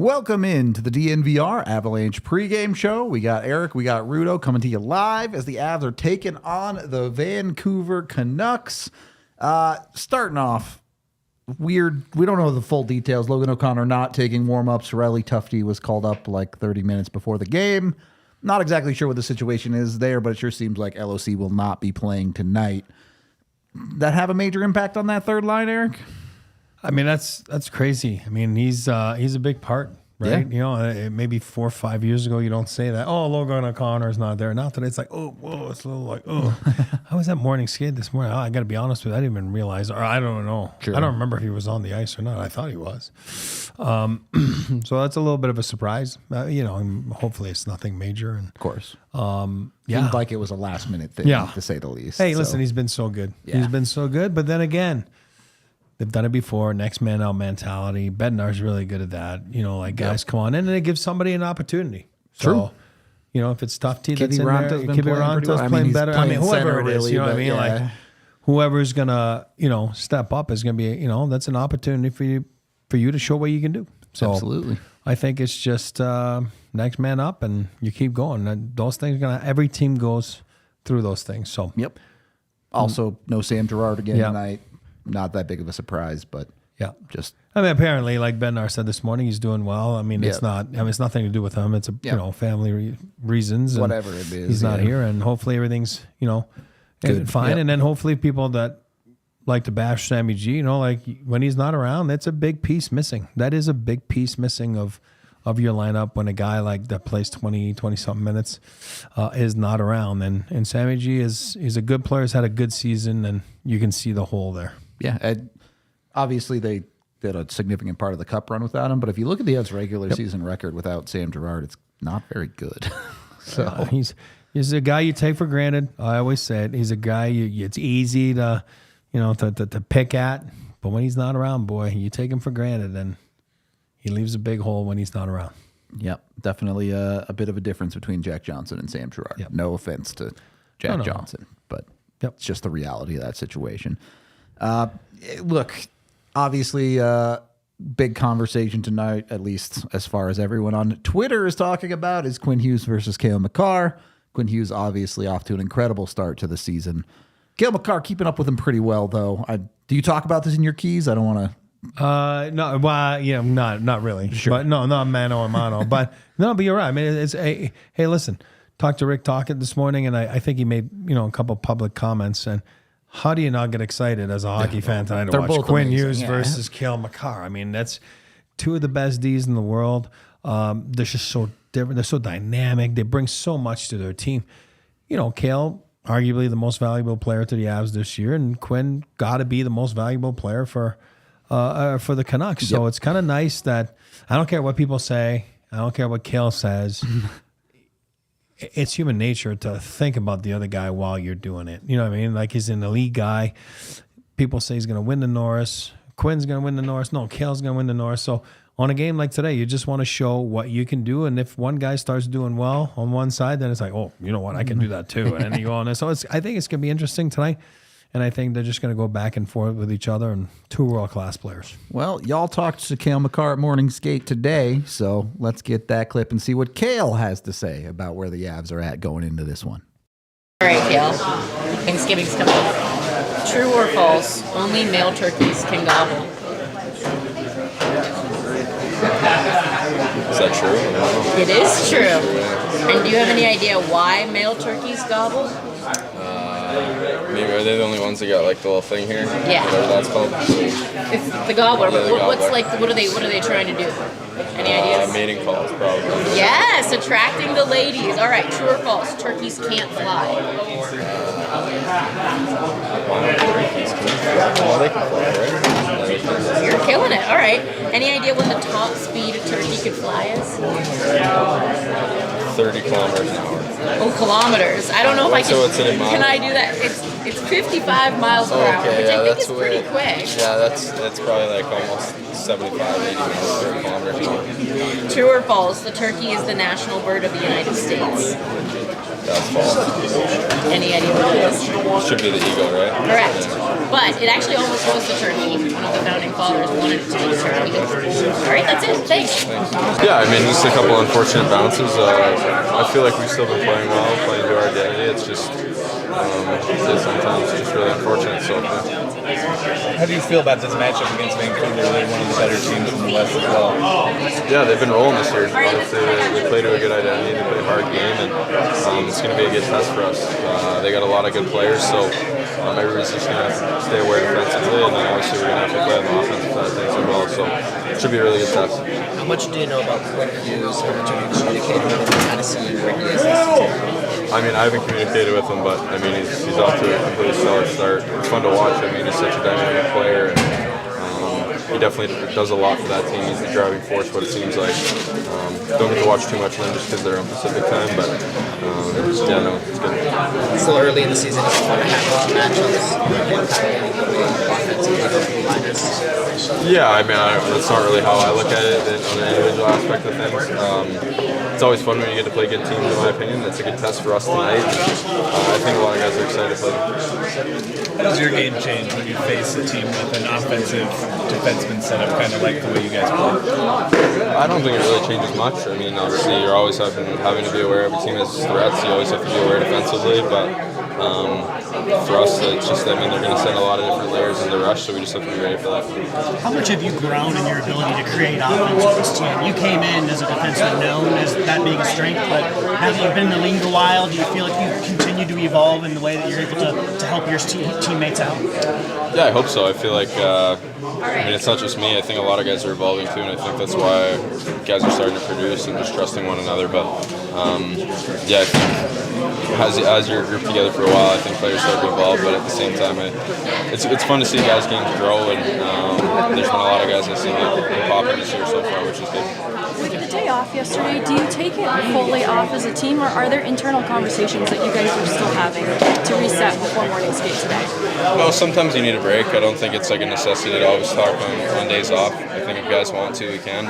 Welcome in to the DNVR Avalanche pregame show. We got Eric, we got Rudo coming to you live as the Avs are taking on the Vancouver Canucks. Starting off, weird. We don't know the full details. Logan O'Connor not taking warm-ups. Riley Tufte was called up like 30 minutes before the game. Not exactly sure what the situation is there, but it sure seems like LOC will not be playing tonight. That have a major impact on that third line, Eric? I mean, that's crazy. I mean, he's a big part, right? Yeah. You know, maybe 4 or 5 years ago, you don't say that. Oh, Logan O'Connor's not there. Now today, it's like, oh, whoa, it's a little like, oh. How was that morning skate this morning? I got to be honest with you, I didn't even realize, or I don't know. Sure. I don't remember if he was on the ice or not. I thought he was. So that's a little bit of a surprise. You know, and hopefully it's nothing major. And Of course. yeah, Seemed like it was a last-minute thing, to say the least. Hey, listen, he's been so good. Yeah. He's been so good. But then again, they've done it before. Next man out mentality. Bednar's really good at that. You know, like guys come on in and it gives somebody an opportunity. True. So, you know, if it's Tufte that's in Ranta's there, been Kibby playing pretty Ranta's well. playing he's better. playing Whoever center, it is, really, you know what I but mean? Like whoever's gonna, step up is gonna be, that's an opportunity for you to show what you can do. So Absolutely. I think it's just next man up and you keep going. And those things every team goes through those things. So Yep. Also, no Sam Girard again Yeah. tonight. Not that big of a surprise, but yeah. just I mean, apparently, like Bednar said this morning, he's doing well. I mean, it's not. I mean, it's nothing to do with him. It's family reasons. And whatever it is. he's not here, and hopefully everything's Good. fine. Yep. And then hopefully people that like to bash Sammy G, like when he's not around, that's a big piece missing. That is a big piece missing of your lineup when a guy like that plays 20 something minutes is not around. And Sammy G he's a good player. He's had a good season, and you can see the hole there. Yeah. Obviously, they did a significant part of the cup run without him, but if you look at the Avs' regular season record without Sam Girard, it's not very good. So he's a guy you take for granted. I always say it. He's a guy it's easy to to pick at, but when he's not around, boy, you take him for granted, and he leaves a big hole when he's not around. Yep, definitely a bit of a difference between Jack Johnson and Sam Girard. Yep. No offense to Jack Johnson, but it's just the reality of that situation. Look, obviously, big conversation tonight, at least as far as everyone on Twitter is talking about, is Quinn Hughes versus Cale Makar. Quinn Hughes obviously off to an incredible start to the season. Cale Makar keeping up with him pretty well, though. Do you talk about this in your keys? I don't want to. No, well, yeah, not really. Sure. But no, not mano a mano. But no, but you're right. I mean, it's hey, listen, talked to Rick Tocchet this morning, and I think he made a couple public comments. And how do you not get excited as a hockey fan tonight to watch Quinn Hughes versus Cale Makar? I mean, that's two of the best Ds in the world. They're just so different. They're so dynamic. They bring so much to their team. Cale, arguably the most valuable player to the Avs this year, and Quinn got to be the most valuable player for the Canucks. So it's kind of nice that I don't care what people say. I don't care what Cale says. It's human nature to think about the other guy while you're doing it. You know what I mean? Like, he's an elite guy. People say he's going to win the Norris. Quinn's going to win the Norris. No, Cale's going to win the Norris. So on a game like today, you just want to show what you can do. And if one guy starts doing well on one side, then it's like, oh, you know what? I can do that too. And then you go on there. So I think it's going to be interesting tonight. And I think they're just going to go back and forth with each other, and two world-class players. Well, y'all talked to Cale Makar at Morning Skate today, so let's get that clip and see what Cale has to say about where the Avs are at going into this one. All right, Cale. Thanksgiving's coming up. True or false, only male turkeys can gobble? Is that true? It is true. And do you have any idea why male turkeys gobble? Maybe are they the only ones that got like the little thing here? Yeah. Whatever that's called. It's the gobbler. Yeah, the What's gobbler. like? What are they trying to do? Any ideas? Mating calls, probably. Yes, attracting the ladies. All right, true or false? Turkeys can't fly. Well, they can fly, right? You're killing it. All right. Any idea when the top speed a turkey could fly is? 30 kilometers an hour. Oh, kilometers. I don't know if I So it's in a mile. can I do that? It's 55 miles per hour, Okay, which yeah, I think that's is pretty way. quick. Yeah, that's probably like almost 75, 80 miles per kilometer. True or false? The turkey is the national bird of the United States. That's false. Any idea what it is? Should be the eagle, right? Correct. But it actually almost was the turkey. One of the founding fathers wanted it to be turkey. All right, that's it. Thanks. Yeah, I mean, just a couple unfortunate bounces. I feel like we've still been playing well, playing to our identity. It's just sometimes just really unfortunate. So, How do you feel about this matchup against Vancouver? They're one of the better teams in the West as well. yeah, they've been rolling this year. They play to a good identity. They play a hard game, and it's going to be a good test for us. They got a lot of good players, so everybody's just going to stay aware defensively, and then obviously we're going to have to play on the offensive side of things as well. So it should be a really good test. How much do you know about Quinn Hughes? How much have you communicated with him? Kind of see where he is this season? I mean, I haven't communicated with him, but I mean, he's off to a completely stellar start. It's fun to watch. I mean, he's such a dynamic player, and he definitely does a lot for that team. He's the driving force, what it seems like. Don't get to watch too much of them just because they're on Pacific time, but yeah, no, it's good. It's still early in the season. It's fun to have those matchups. Offensively, liners. Yeah, I mean, that's not really how I look at it on the individual aspect of things. It's always fun when you get to play good teams, in my opinion. That's a good test for us tonight. I think a lot of guys are excited to play. How does your game change when you face a team with an offensive defenseman setup, kind of like the way you guys play? I don't think it really changes much. I mean, obviously, you're always having to be aware of a team has threats. You always have to be aware defensively, but for us, it's just, I mean, they're going to send a lot of different layers in the rush, so we just have to be ready for that. How much have you grown in your ability to create offense with this team? You came in as a defenseman known as that being a strength, but now that you've been in the league a while, do you feel like you continue to evolve in the way that you're able to help your teammates out? Yeah, I hope so. I feel like, I mean, it's not just me. I think a lot of guys are evolving too, and I think that's why guys are starting to produce and just trusting one another. But yeah, I think as you're grouped together for a while, I think players start to evolve. But at the same time, it's fun to see guys' games grow, and there's been a lot of guys I've seen that pop in this year so far, which is good. With the day off yesterday, do you take it fully off as a team, or are there internal conversations that you guys are still having to reset before morning skate today? Well, sometimes you need a break. I don't think it's like a necessity to always talk on days off. I think if guys want to, we can,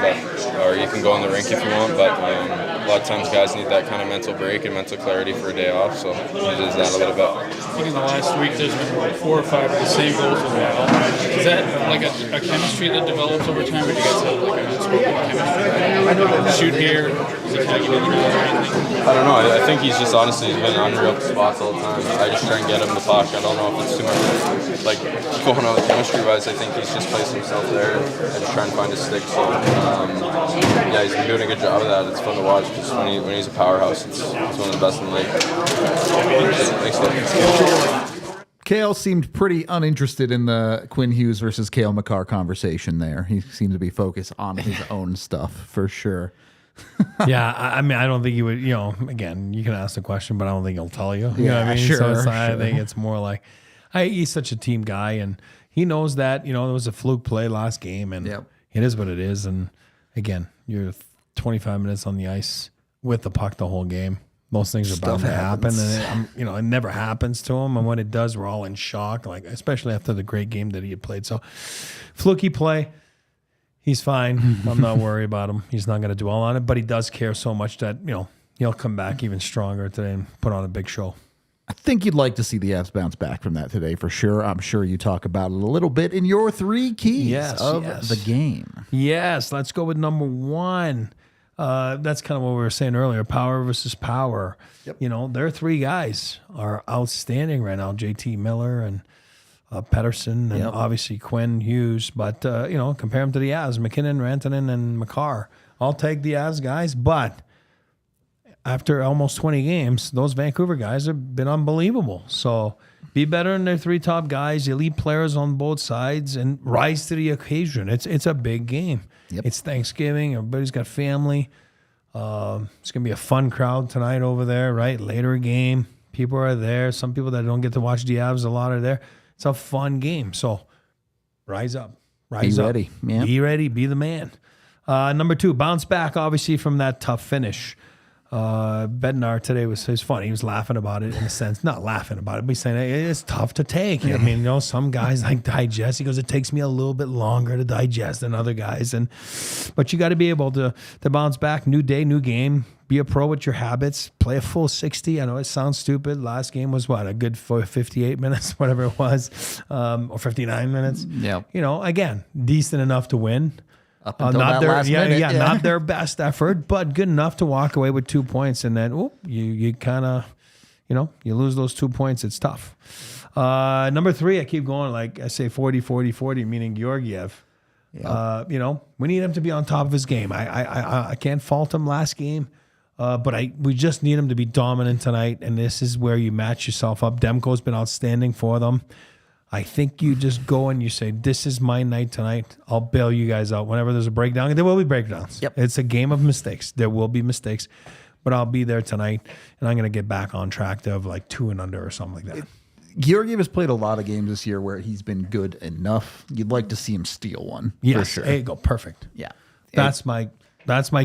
or you can go in the rink if you want, but a lot of times guys need that kind of mental break and mental clarity for a day off, so uses that a little bit. I think in the last week there's been like 4 or 5 of the same goals with Val. Is that like a chemistry that develops over time, or do you guys have like a spoken chemistry? Shoot here, is he tagging in the middle or anything? I don't know. I think he's just honestly he's been unreal spots all the time. I just try and get him the puck. I don't know if it's too much like going on chemistry-wise. I think he's just placed himself there and just trying to find his stick. So yeah, he's been doing a good job of that. It's fun to watch because when he's a powerhouse, it's one of the best in the league. Thanks, Luke. Cale seemed pretty uninterested in the Quinn Hughes versus Cale Makar conversation there. He seemed to be focused on his own stuff for sure. Yeah, I mean, I don't think he would, again, you can ask the question, but I don't think he'll tell you. You know what I mean? Sure, So I think it's more like, he's such a team guy, and he knows that, there was a fluke play last game, and it is what it is. And again, you're 25 minutes on the ice with the puck the whole game. Most things are bound to happen, and it never happens to him. And when it does, we're all in shock, like especially after the great game that he had played. So, fluky play, he's fine. I'm not worried about him. He's not going to dwell on it, but he does care so much that he'll come back even stronger today and put on a big show. I think you'd like to see the Avs bounce back from that today for sure. I'm sure you talk about it a little bit in your 3 keys of the game. Yes, let's go with number 1. That's kind of what we were saying earlier, power versus power. Yep. Their 3 guys are outstanding right now, JT Miller and Pettersson and obviously Quinn Hughes. But, compare them to the Avs, MacKinnon, Rantanen, and Makar. I'll take the Avs guys, but after almost 20 games, those Vancouver guys have been unbelievable. So be better than their 3 top guys, elite players on both sides, and rise to the occasion. It's a big game. Yep. It's Thanksgiving. Everybody's got family. It's going to be a fun crowd tonight over there, right? Later game. People are there. Some people that don't get to watch the Avs a lot are there. It's a fun game. So rise up. Rise up. Be ready. Yeah. Be ready. Be the man. Number 2, bounce back, obviously, from that tough finish. Bednar today was funny. He was laughing about it in a sense, not laughing about it, but he's saying hey, it's tough to take. I mean, some guys like digest. He goes, it takes me a little bit longer to digest than other guys, but you got to be able to bounce back. New day, new game. Be a pro with your habits. Play a full 60. I know it sounds stupid. Last game was a good 58 minutes, whatever it was, or 59 minutes. Yeah. Again, decent enough to win. Up until that last minute. Not their best effort, but good enough to walk away with 2 points. And then, you kind of, you lose those 2 points. It's tough. Number 3, I keep going, like I say 40, 40, 40, meaning Georgiev. Yep. We need him to be on top of his game. I can't fault him last game, but we just need him to be dominant tonight. And this is where you match yourself up. Demko's been outstanding for them. I think you just go and you say, this is my night tonight. I'll bail you guys out. Whenever there's a breakdown, there will be breakdowns. Yep. It's a game of mistakes. There will be mistakes, but I'll be there tonight, and I'm going to get back on track to like 2 and under or something like that. Georgiev has played a lot of games this year where he's been good enough. You'd like to see him steal one. Yes. For sure. There you go. Perfect. Yeah. That's my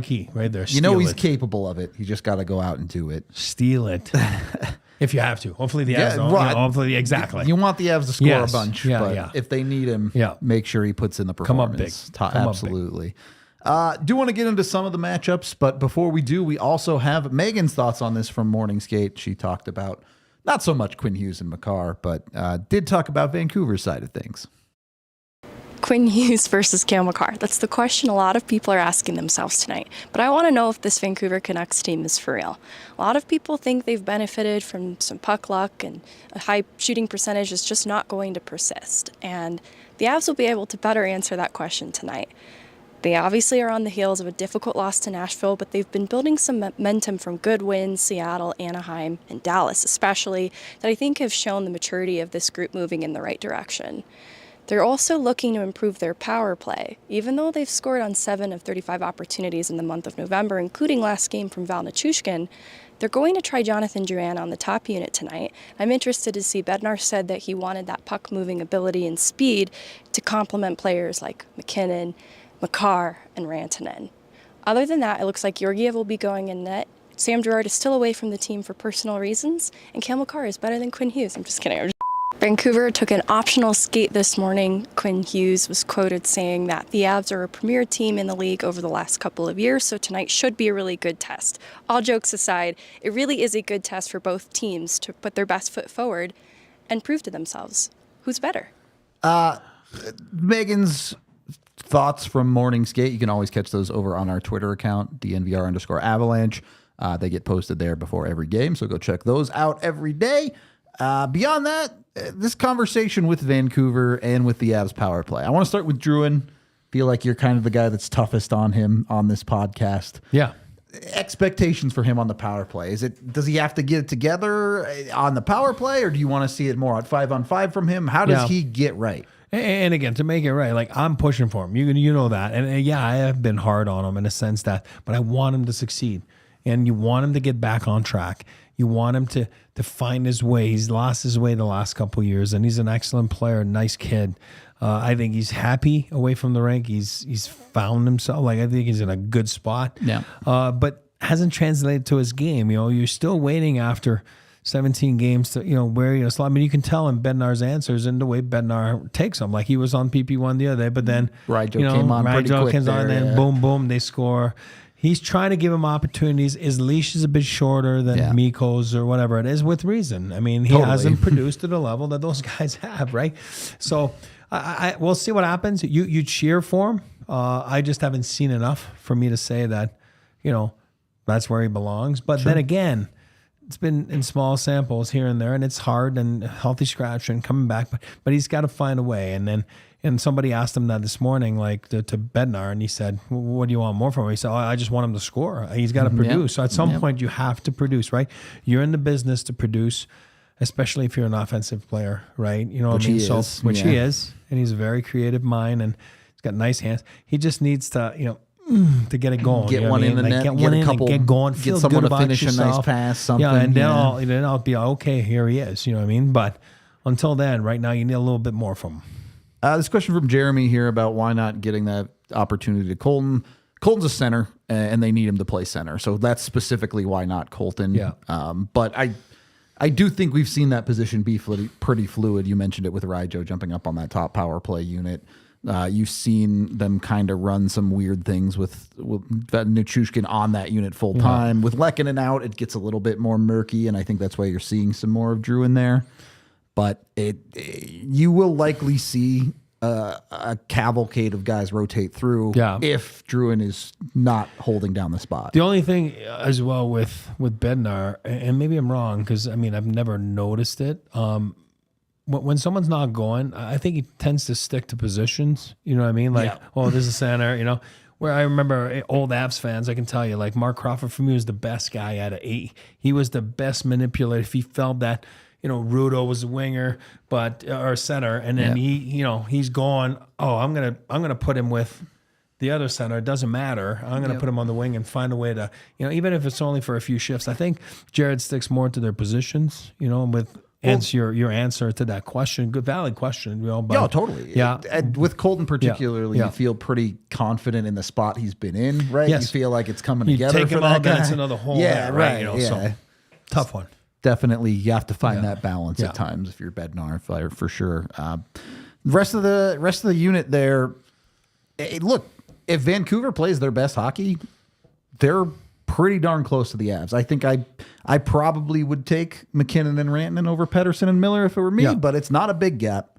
key right there. He's capable of it. He just got to go out and do it. Steal it. If you have to. Hopefully the Avs don't. Hopefully, exactly. You want the Avs to score a bunch, but if they need him, make sure he puts in the performance. Come up big. Absolutely. Do want to get into some of the matchups, but before we do, we also have Megan's thoughts on this from Morning Skate. She talked about not so much Quinn Hughes and Makar, but did talk about Vancouver's side of things. Quinn Hughes versus Cale Makar. That's the question a lot of people are asking themselves tonight. But I want to know if this Vancouver Canucks team is for real. A lot of people think they've benefited from some puck luck and a high shooting percentage is just not going to persist. And the Avs will be able to better answer that question tonight. They obviously are on the heels of a difficult loss to Nashville, but they've been building some momentum from good wins, Seattle, Anaheim, and Dallas especially, that I think have shown the maturity of this group moving in the right direction. They're also looking to improve their power play. Even though they've scored on 7 of 35 opportunities in the month of November, including last game from Val Nichushkin, they're going to try Jonathan Drouin on the top unit tonight. I'm interested to see Bednar said that he wanted that puck-moving ability and speed to complement players like MacKinnon, Makar, and Rantanen. Other than that, it looks like Georgiev will be going in net. Sam Girard is still away from the team for personal reasons, and Cale Makar is better than Quinn Hughes. I'm just kidding. Vancouver took an optional skate this morning. Quinn Hughes was quoted saying that the Avs are a premier team in the league over the last couple of years, so tonight should be a really good test. All jokes aside, it really is a good test for both teams to put their best foot forward and prove to themselves who's better. Megan's thoughts from Morning Skate, you can always catch those over on our Twitter account, DNVR_Avalanche. They get posted there before every game, so go check those out every day. Beyond that, this conversation with Vancouver and with the Avs power play. I want to start with Drouin. Feel like you're kind of the guy that's toughest on him on this podcast. Yeah. Expectations for him on the power play. Does he have to get it together on the power play, or do you want to see it more at 5-on-5 from him? How does he get right? And again, to make it right, like I'm pushing for him. You know that. And I have been hard on him in a sense that, but I want him to succeed. And you want him to get back on track. You want him to find his way. He's lost his way the last couple of years, and he's an excellent player, nice kid. I think he's happy away from the rink. He's found himself. Like I think he's in a good spot. Yeah. But hasn't translated to his game. You're still waiting after 17 games to where I mean, you can tell in Bednar's answers and the way Bednar takes them. Like he was on PP1 the other day, but then came on pretty quick there, and then boom, they score. He's trying to give him opportunities. His leash is a bit shorter than Mikko's or whatever it is, with reason. I mean, he hasn't produced at a level that those guys have, right? So we'll see what happens. You cheer for him. I just haven't seen enough for me to say that, that's where he belongs. But then again, it's been in small samples here and there, and it's hard and healthy scratch and coming back. But he's got to find a way. And somebody asked him that this morning, like to Bednar, and he said, what do you want more from him? He said, I just want him to score. He's got to produce. So at some point, you have to produce, right? You're in the business to produce, especially if you're an offensive player, right? You know what I mean? Which he is, and he's a very creative mind, and he's got nice hands. He just needs to, to get it going. Get one in the net, get a couple, get going, feel get someone good to about finish yourself. a nice pass, something. Yeah, and then I'll be okay, here he is, you know what I mean? But until then, right now, you need a little bit more from him. This question from Jeremy here about why not getting that opportunity to Colton. Colton's a center, and they need him to play center. So that's specifically why not Colton. Yeah. But I do think we've seen that position be pretty fluid. You mentioned it with Ryjo jumping up on that top power play unit. You've seen them kind of run some weird things with Nichushkin on that unit full time. With Lehkonen out, it gets a little bit more murky, and I think that's why you're seeing some more of Drew in there. But you will likely see a cavalcade of guys rotate through if Druin is not holding down the spot. The only thing as well with Bednar, and maybe I'm wrong because I mean I've never noticed it. When someone's not going, I think he tends to stick to positions. You know what I mean? Like, oh, this is center. You know, where I remember old Avs fans, I can tell you, like Mark Crawford for me was the best guy out of 8. He was the best manipulator. If he felt that, you know, Rudo was a winger, or center, and then he's going, oh, I'm gonna put him with the other center. It doesn't matter. I'm gonna put him on the wing and find a way to, you know, even if it's only for a few shifts. I think Jared sticks more to their positions, you know, with answer your answer to that question. Good, valid question, you know. But, yeah, totally. Yeah, and with Colton particularly, you feel pretty confident in the spot he's been in, right? Yes. You feel like it's coming together. Take for him that out, guy. then it's another hole. Yeah, there, right. You know, yeah. So, tough one. Definitely, you have to find that balance at times if you're Bednar, for sure. The rest of the unit there. Look, if Vancouver plays their best hockey, they're pretty darn close to the Avs. I think I probably would take MacKinnon and Rantanen over Pettersson and Miller if it were me, but it's not a big gap.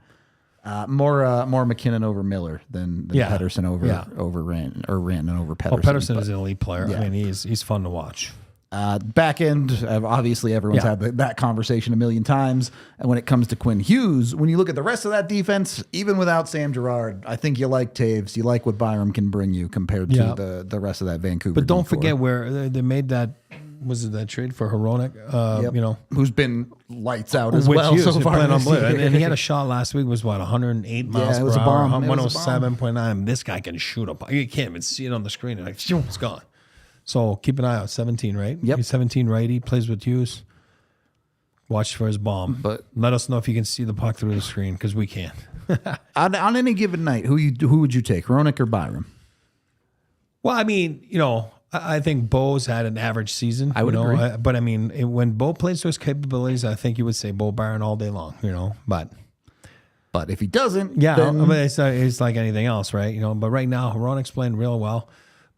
More MacKinnon over Miller than Pettersson over Rantanen over Pettersson. Oh, Pettersson is an elite player. I mean, he's fun to watch. Back end, obviously everyone's had that conversation a million times. And when it comes to Quinn Hughes, when you look at the rest of that defense, even without Sam Girard, I think you like Taves. You like what Byram can bring you compared to the rest of that Vancouver. But don't forget where they made that. Was it that trade for Hronek? You know, who's been lights out as well so far. And he had a shot last week. Was what 108 miles per hour, 107.9. This guy can shoot up. You can't even see it on the screen. Like, it's gone. So keep an eye out. 17, right? Yep. He's 17 righty, plays with Hughes. Watch for his bomb. But let us know if you can see the puck through the screen because we can't. on any given night, who would you take, Hronek or Byram? Well, I mean, you know, I think Bo's had an average season. I would agree. But I mean, when Bo plays to his capabilities, I think you would say Bo Byron all day long, you know. But if he doesn't, then it's like anything else, right? You know, but right now, Hronek's playing real well.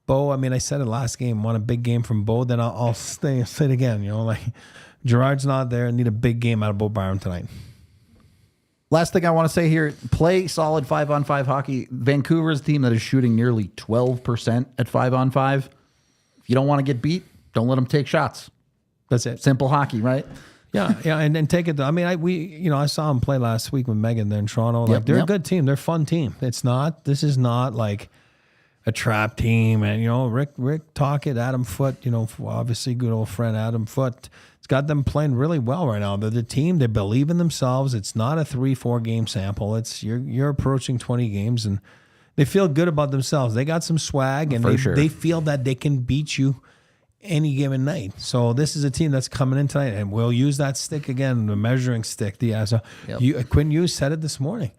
Bo, I mean, I said it last game, want a big game from Bo, then I'll say it again. You know, like Girard's not there. Need a big game out of Bo Byram tonight. Last thing I want to say here, play solid 5-on-5 hockey. Vancouver's a team that is shooting nearly 12% at 5-on-5. If you don't want to get beat, don't let them take shots. That's it. Simple hockey, right? Yeah, and take it. I mean, I saw them play last week with Meghan there in Toronto. Like they're a good team. They're a fun team. This is not like a trap team, and you know Rick Tocchet, Adam Foote, you know, obviously good old friend Adam Foote. It's got them playing really well right now. They're the team. They believe in themselves. It's not a 3-4 game sample. It's you're approaching 20 games, and they feel good about themselves. They got some swag, and they feel that they can beat you any given night. So this is a team that's coming in tonight, and we'll use that stick again, the measuring stick. Quinn Hughes said it this morning.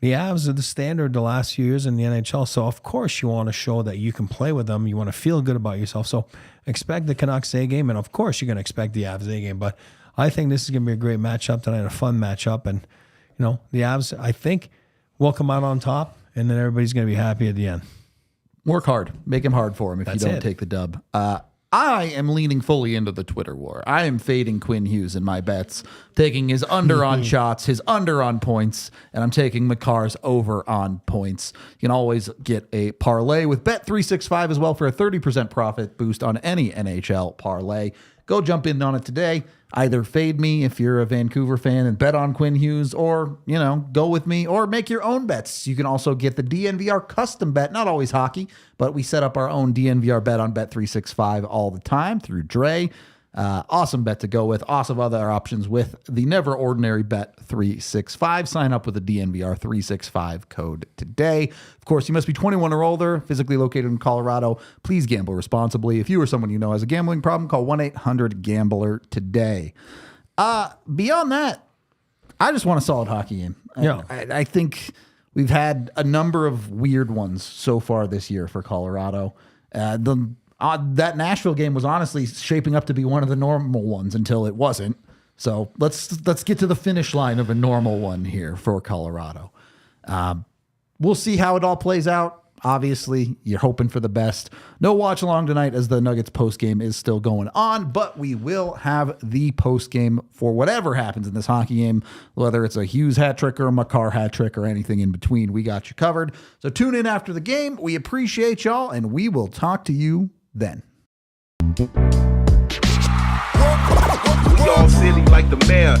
The Avs are the standard the last few years in the NHL, so of course you want to show that you can play with them. You want to feel good about yourself. So expect the Canucks A game, and of course you're going to expect the Avs A game. But I think this is going to be a great matchup tonight, a fun matchup. And, you know, the Avs, I think, will come out on top, and then everybody's going to be happy at the end. Work hard. Make him hard for him if you don't take the dub. I am leaning fully into the Twitter war. I am fading Quinn Hughes in my bets, taking his under on shots, his under on points, and I'm taking Makar's over on points. You can always get a parlay with Bet365 as well for a 30% profit boost on any NHL parlay. Go jump in on it today. Either fade me if you're a Vancouver fan and bet on Quinn Hughes, or, you know, go with me or make your own bets. You can also get the DNVR custom bet, not always hockey, but we set up our own DNVR bet on Bet365 all the time through Dre. Awesome bet to go with. Awesome other options with the never ordinary Bet365. Sign up with the DNVR 365 code today. Of course, you must be 21 or older, physically located in Colorado. Please gamble responsibly. If you or someone you know has a gambling problem, call 1-800-GAMBLER today. Beyond that, I just want a solid hockey game. I think we've had a number of weird ones so far this year for Colorado. That Nashville game was honestly shaping up to be one of the normal ones until it wasn't. So let's get to the finish line of a normal one here for Colorado. We'll see how it all plays out. Obviously, you're hoping for the best. No watch along tonight as the Nuggets post game is still going on, but we will have the post game for whatever happens in this hockey game, whether it's a Hughes hat trick or a Makar hat trick or anything in between. We got you covered. So tune in after the game. We appreciate y'all, and we will talk to you then. We all silly like the mayor.